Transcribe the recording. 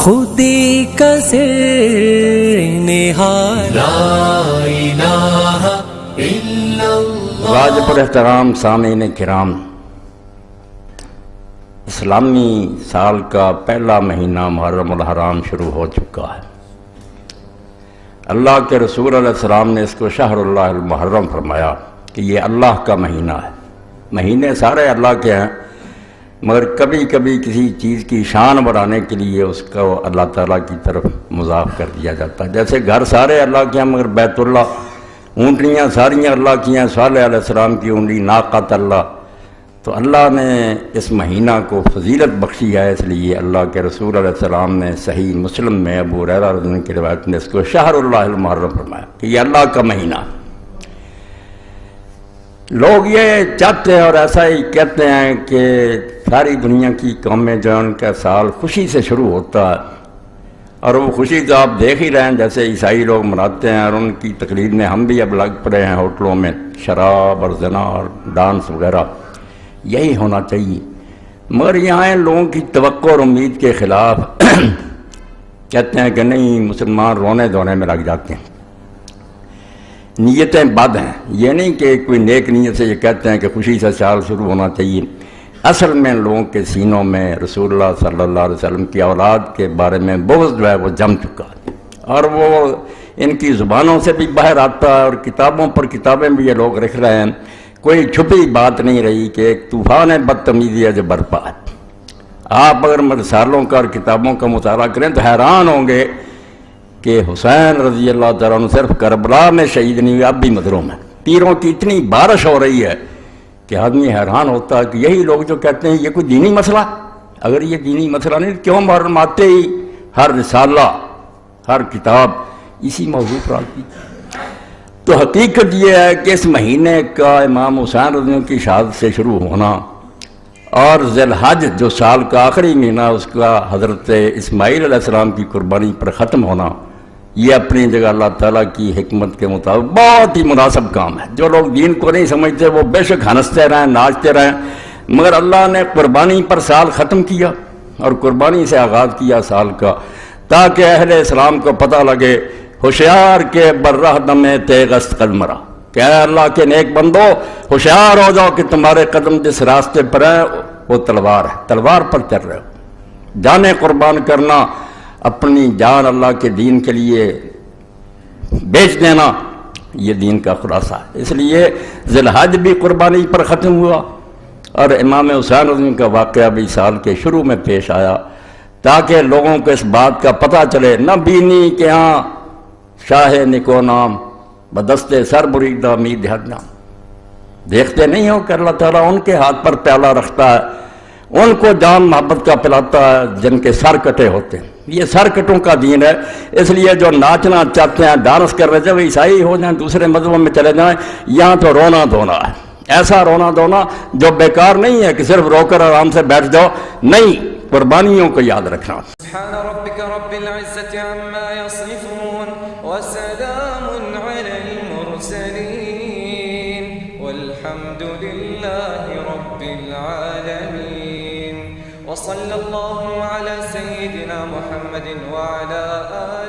خودی کا سر نہاد لا الہ الا اللہ۔ واجب الاحترام سامعین کرام، اسلامی سال کا پہلا مہینہ محرم الحرام شروع ہو چکا ہے۔ اللہ کے رسول علیہ السلام نے اس کو شہر اللہ المحرم فرمایا کہ یہ اللہ کا مہینہ ہے۔ مہینے سارے اللہ کے ہیں، مگر کبھی کبھی کسی چیز کی شان بڑھانے کے لیے اس کو اللہ تعالیٰ کی طرف مضاف کر دیا جاتا ہے۔ جیسے گھر سارے اللہ کے ہیں مگر بیت اللہ، اونٹنیاں ساریاں اللہ کی ہیں، صالح علیہ السلام کی اونٹی ناقۃ اللہ، تو اللہ نے اس مہینہ کو فضیلت بخشی ہے، اس لیے اللہ کے رسول علیہ السلام نے صحیح مسلم میں ابو ہریرہ رضی اللہ عنہ کی روایت میں اس کو شہر اللہ المحرم فرمایا کہ یہ اللہ کا مہینہ۔ لوگ یہ چاہتے ہیں اور ایسا ہی کہتے ہیں کہ ساری دنیا کی قومیں جو ہیں ان کا سال خوشی سے شروع ہوتا ہے، اور وہ خوشی تو آپ دیکھ ہی رہے ہیں جیسے عیسائی لوگ مناتے ہیں، اور ان کی تقلید میں ہم بھی اب لگ پڑے ہیں ہوٹلوں میں شراب اور زنا اور ڈانس وغیرہ۔ یہی ہونا چاہیے، مگر یہاں لوگوں کی توقع اور امید کے خلاف کہتے ہیں کہ نہیں، مسلمان رونے دھونے میں لگ جاتے ہیں، نیتیں بد ہیں۔ یہ نہیں کہ کوئی نیک نیت سے یہ کہتے ہیں کہ خوشی سے سال شروع ہونا چاہیے، اصل میں لوگوں کے سینوں میں رسول اللہ صلی اللہ علیہ وسلم کی اولاد کے بارے میں بغض جو ہے وہ جم چکا ہے، اور وہ ان کی زبانوں سے بھی باہر آتا ہے، اور کتابوں پر کتابیں بھی یہ لوگ لکھ رہے ہیں۔ کوئی چھپی بات نہیں رہی کہ ایک طوفان بدتمیزی ہے جو برپا ہے۔ آپ اگر رسالوں کا اور کتابوں کا مطالعہ کریں تو حیران ہوں گے کہ حسین رضی اللہ تعالیٰ عنہ صرف کربلا میں شہید نہیں ہوئے، اب بھی مظلوم ہیں۔ تیروں کی اتنی بارش ہو رہی ہے کہ آدمی حیران ہوتا ہے کہ یہی لوگ جو کہتے ہیں یہ کوئی دینی مسئلہ، اگر یہ دینی مسئلہ نہیں کیوں محرم آتے ہی ہر رسالہ ہر کتاب اسی موضوع پر آتی؟ تو حقیقت یہ ہے کہ اس مہینے کا امام حسین رضی اللہ عنہ کی شہادت سے شروع ہونا، اور ذی الحج جو سال کا آخری مہینہ اس کا حضرت اسماعیل علیہ السلام کی قربانی پر ختم ہونا، یہ اپنی جگہ اللہ تعالیٰ کی حکمت کے مطابق بہت ہی مناسب کام ہے۔ جو لوگ دین کو نہیں سمجھتے وہ بے شک ہنستے رہیں، ناچتے رہیں، مگر اللہ نے قربانی پر سال ختم کیا اور قربانی سے آغاز کیا سال کا، تاکہ اہل اسلام کو پتہ لگے ہوشیار کے برہ دم تیغست قدمرا، کہ اے اللہ کے نیک بندو ہوشیار ہو جاؤ کہ تمہارے قدم جس راستے پر ہیں وہ تلوار ہے، تلوار پر چل رہے ہو۔ جانیں قربان کرنا، اپنی جان اللہ کے دین کے لیے بیچ دینا، یہ دین کا خلاصہ ہے۔ اس لیے ذی الحج بھی قربانی پر ختم ہوا، اور امام حسین رضی اللہ عنہ کا واقعہ بھی سال کے شروع میں پیش آیا، تاکہ لوگوں کو اس بات کا پتہ چلے نہ بینی کہ ہاں شاہ نکو نام بدستے سر بریدہ امید حد نام، دیکھتے نہیں ہو کہ اللہ تعالیٰ ان کے ہاتھ پر پیالہ رکھتا ہے، ان کو جام محبت کا پلاتا ہے جن کے سر کٹے ہوتے ہیں۔ یہ سر کٹوں کا دین ہے، اس لیے جو ناچنا چاہتے ہیں، ڈانس کر رہے جب عیسائی ہو جائیں، دوسرے مذہبوں میں چلے جائیں، یہاں تو رونا دھونا ہے، ایسا رونا دھونا جو بیکار نہیں ہے کہ صرف رو کر آرام سے بیٹھ جاؤ، نہیں، قربانیوں کو یاد رکھنا۔ سبحان ربک رب العزت عما یصفون وسلام علی المرسلین والحمد للہ رب العالمین، وصلی اللہ علی سیدنا محمد وعلی آلہ